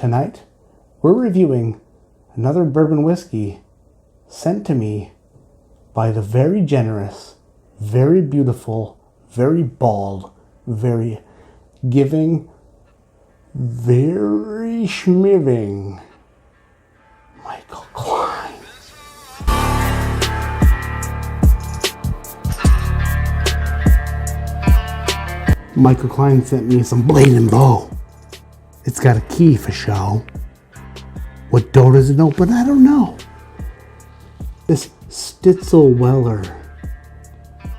Tonight, we're reviewing another bourbon whiskey sent to me by the very generous, very beautiful, very bald, very giving, very schmiving Michael Klein. Michael Klein sent me some Blanton Bow. It's got a key for show. What door does it open? I don't know. This Stitzel-Weller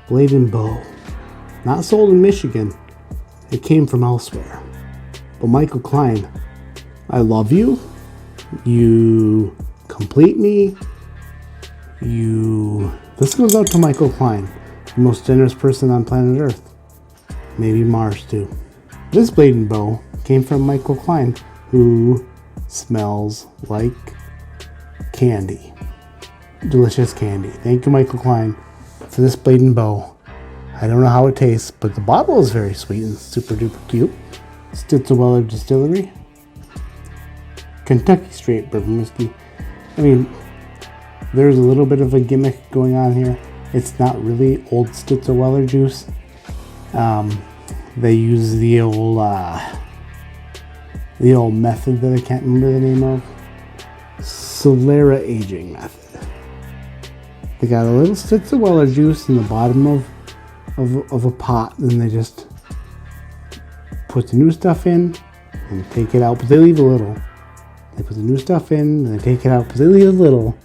Blanton Bow, not sold in Michigan. It came from elsewhere. But Michael Klein, I love you. You complete me. This goes out to Michael Klein, the most generous person on planet Earth. Maybe Mars too. This Blanton Bow came from Michael Klein, who smells like candy. Delicious candy. Thank you, Michael Klein, for this Blanton Bow. I don't know how it tastes, but the bottle is very sweet and super duper cute. Stitzel-Weller Distillery. Kentucky straight bourbon whiskey. I mean, there's a little bit of a gimmick going on here. It's not really old Stitzel-Weller juice. They use the old method that I can't remember the name of. Solera aging method. They got a little Stitzel-Weller juice in the bottom of a pot, and they just put the new stuff in and take it out, but they leave a little. They put the new stuff in and they take it out, but they leave a little.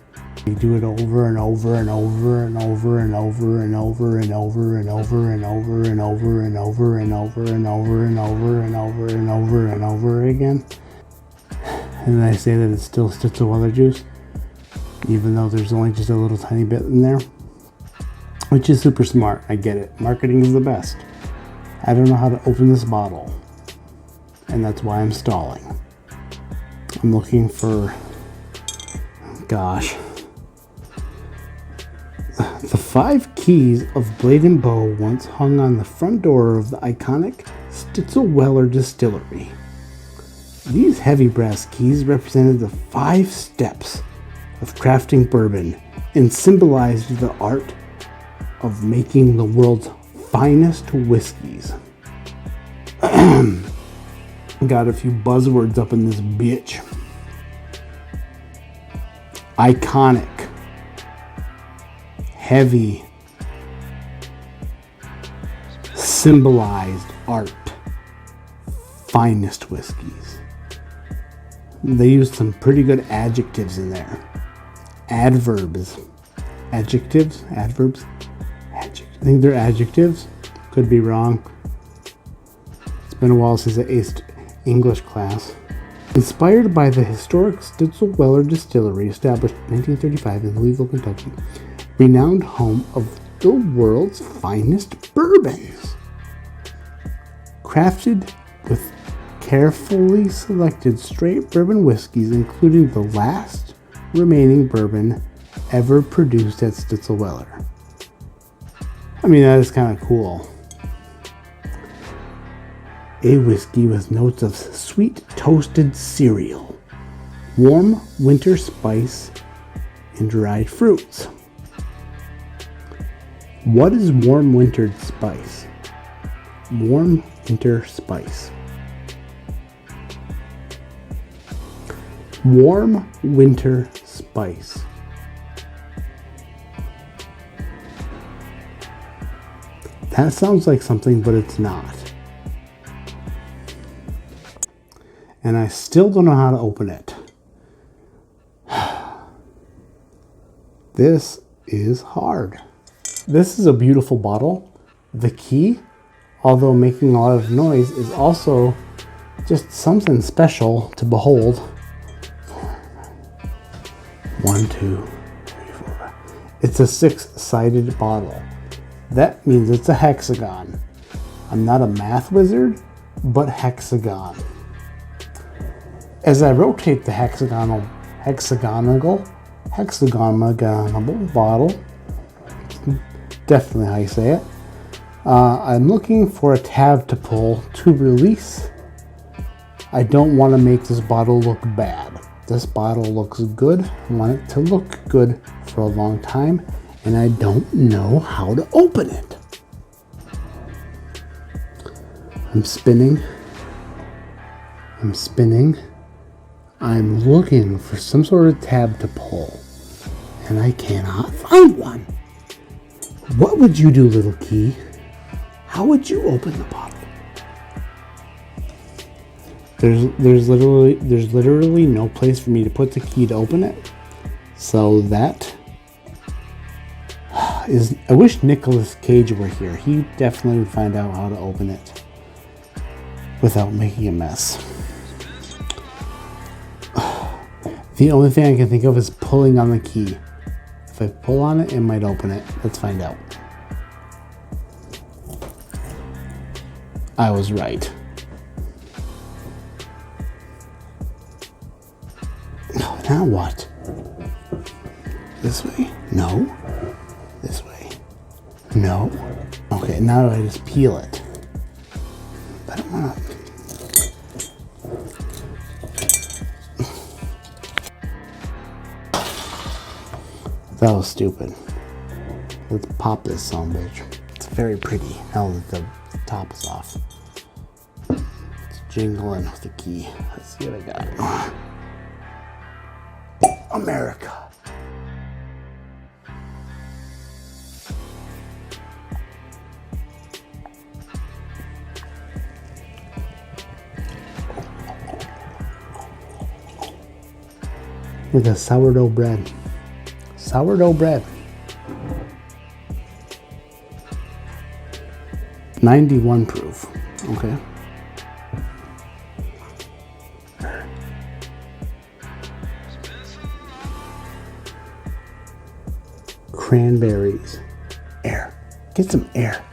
They do it over and over and over and over and over and over and over and over and over and over and over and over and over and over and over and over and over again. And I say that it's still Stitzel-Weller juice, even though there's only just a little tiny bit in there, which is super smart. I get it. Marketing is the best. I don't know how to open this bottle, and that's why I'm stalling. I'm looking for, gosh, the 5 keys of Blanton Bow once hung on the front door of the iconic Stitzel-Weller distillery. These heavy brass keys represented the 5 steps of crafting bourbon and symbolized the art of making the world's finest whiskeys. Got a few buzzwords up in this bitch. Iconic, heavy, symbolized art, finest whiskeys. They used some pretty good adjectives in there. Adverbs. Adjectives? Adverbs? I think they're adjectives. Could be wrong. It's been a while since I aced English class. Inspired by the historic Stitzel-Weller distillery established in 1935 in Louisville, Kentucky, renowned home of the world's finest bourbons. Crafted with carefully selected straight bourbon whiskeys, including the last remaining bourbon ever produced at Stitzel-Weller. I mean, that is kind of cool. A whiskey with notes of sweet toasted cereal, warm winter spice, and dried fruits. What is warm winter spice? Warm winter spice. Warm winter spice. That sounds like something, but it's not. And I still don't know how to open it. This is hard. This is a beautiful bottle. The key, although making a lot of noise, is also just something special to behold. 1, 2, 3, 4. It's a 6-sided bottle. That means it's a hexagon. I'm not a math wizard, but hexagon. As I rotate the hexagonal bottle, definitely how you say it, I'm looking for a tab to pull to release I don't want to make this bottle look bad. This bottle looks good. I want it to look good for a long time, and I don't know how to open it. I'm spinning. I'm looking for some sort of tab to pull, and I cannot find one. What would you do, little key? How would you open the bottle? There's literally no place for me to put the key to open it. So that is, I wish Nicolas Cage were here. He definitely would find out how to open it without making a mess. The only thing I can think of is pulling on the key. If I pull on it, it might open it. Let's find out. I was right. Now what? This way? No. This way? No. Okay, now I just peel it. I don't want to. That was stupid. Let's pop this son of a bitch. It's very pretty now that the top is off. It's jingling with the key. Let's see what I got. America. With a sourdough bread. Sourdough bread. 91 proof. Okay. Cranberries. Air. Get some air.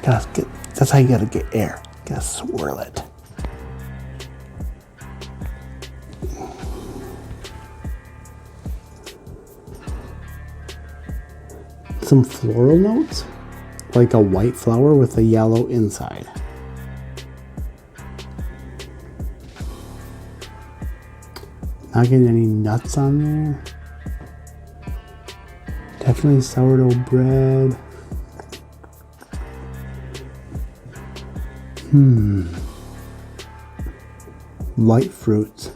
That's how you gotta get air. Gotta swirl it. Some floral notes, like a white flower with a yellow inside. Not getting any nuts on there. Definitely sourdough bread. Light fruits.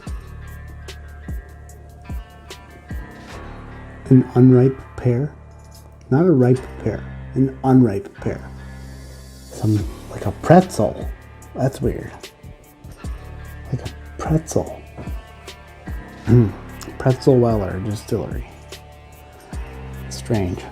An unripe pear. Not a ripe pear, an unripe pear. Some, like a pretzel. That's weird. Like a pretzel. Pretzel Weller Distillery. Strange.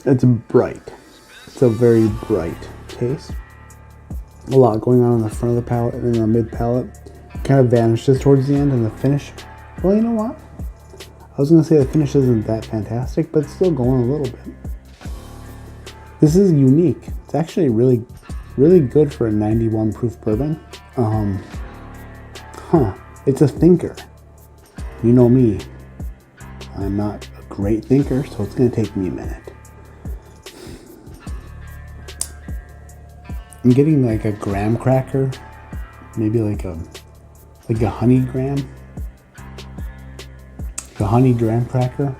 It's bright. It's a very bright taste. A lot going on the front of the palate and in the mid palate. Kind of vanishes towards the end, and the finish, well, you know what? I was gonna say the finish isn't that fantastic, but it's still going a little bit. This is unique. It's actually really, really good for a 91 proof bourbon. It's a thinker. You know me. I'm not a great thinker, so it's gonna take me a minute. I'm getting like a graham cracker, maybe like a honey graham, a honey graham cracker.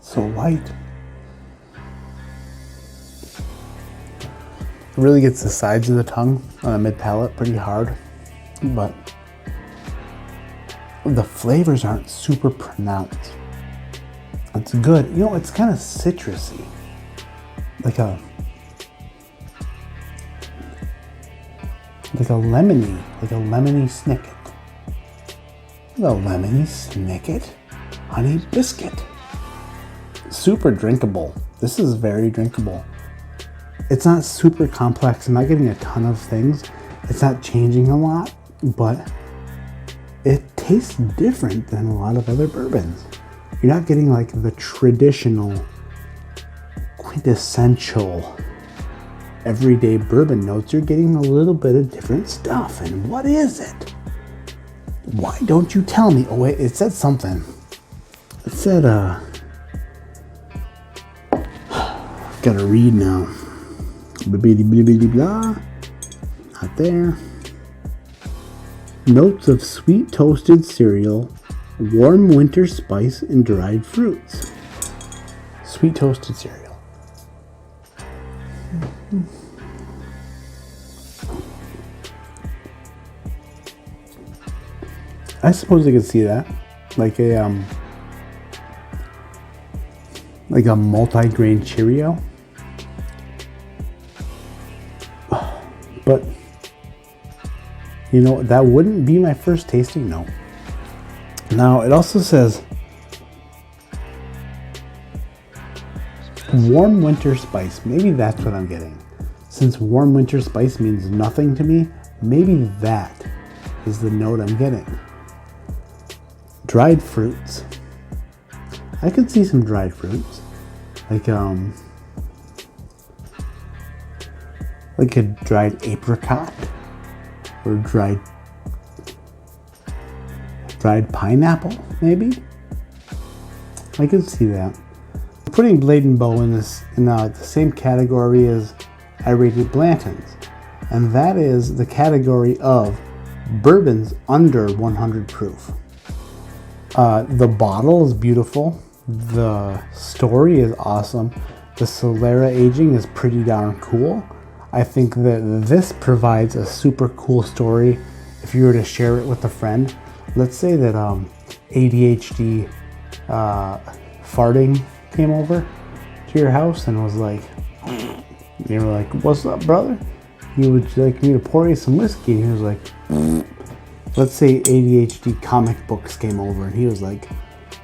So light. It really gets the sides of the tongue on the mid palate pretty hard, but the flavors aren't super pronounced. It's good. You know, it's kind of citrusy. Like a lemony snicket. The lemony snicket honey biscuit. Super drinkable. This is very drinkable. It's not super complex. I'm not getting a ton of things. It's not changing a lot, but it tastes different than a lot of other bourbons. You're not getting like the traditional, quintessential, everyday bourbon notes. You're getting a little bit of different stuff. And what is it? Why don't you tell me? Oh wait, it said something. It said, gotta read now. Blah, blah, blah, blah, blah. Not there. Notes of sweet toasted cereal, warm winter spice, and dried fruits. Sweet toasted cereal. I suppose I could see that. Like a multi-grain Cheerio. But you know, that wouldn't be my first tasting note. Now, it also says warm winter spice. Maybe that's what I'm getting. Since warm winter spice means nothing to me, maybe that is the note I'm getting. Dried fruits. I could see some dried fruits. Like a dried apricot. Or dried pineapple, maybe. I could see that. Putting Blade and Bow in the same category as I rated Blanton's, and that is the category of bourbons under 100 proof. The bottle is beautiful. The story is awesome. The Solera aging is pretty darn cool. I think that this provides a super cool story if you were to share it with a friend. Let's say that ADHD farting came over to your house and was like, you were like, "What's up, brother? You would like me to pour you some whiskey?" And he was like, let's say ADHD comic books came over and he was like,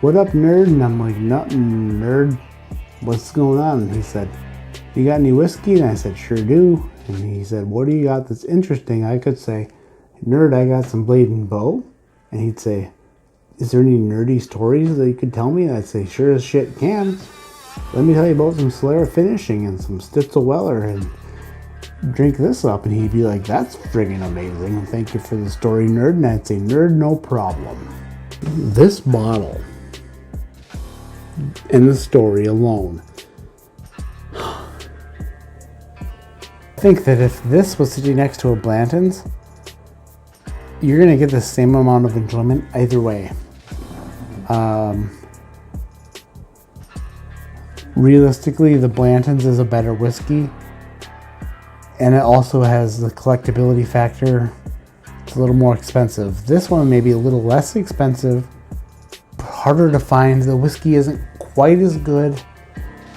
"What up, nerd?" And I'm like, "Nothing, nerd. What's going on?" And he said, "You got any whiskey?" And I said, "Sure do." And he said, "What do you got that's interesting?" I could say, "Nerd, I got some Blade and Bow." And he'd say, "Is there any nerdy stories that you could tell me?" And I'd say, "Sure as shit can. Let me tell you about some Solera finishing and some Stitzel-Weller and drink this up." And he'd be like, "That's friggin' amazing. And thank you for the story, nerd." And I'd say, "Nerd, no problem." This bottle and the story alone, I think that if this was sitting next to a Blanton's, you're going to get the same amount of enjoyment either way. Realistically, the Blanton's is a better whiskey, and it also has the collectability factor. It's a little more expensive. This one may be a little less expensive, but harder to find. The whiskey isn't quite as good,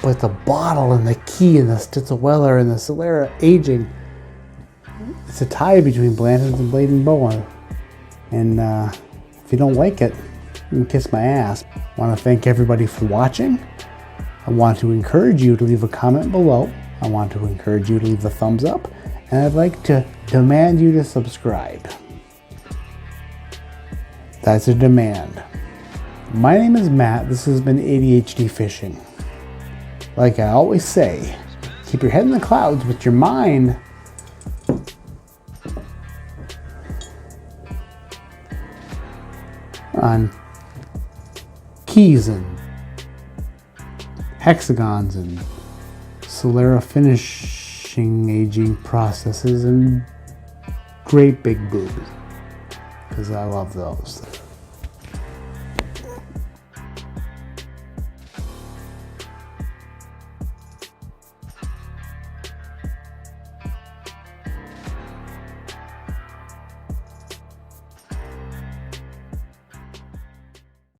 but the bottle and the key and the Stitzel-Weller and the Solera aging, it's a tie between Blanton's and Blade and Bow. And if you don't like it, you can kiss my ass. I want to thank everybody for watching. I want to encourage you to leave a comment below. I want to encourage you to leave a thumbs up. And I'd like to demand you to subscribe. That's a demand. My name is Matt. This has been ADHD Fishing. Like I always say, keep your head in the clouds, but your mind on keys and hexagons and Solera finishing aging processes and great big boobs, because I love those.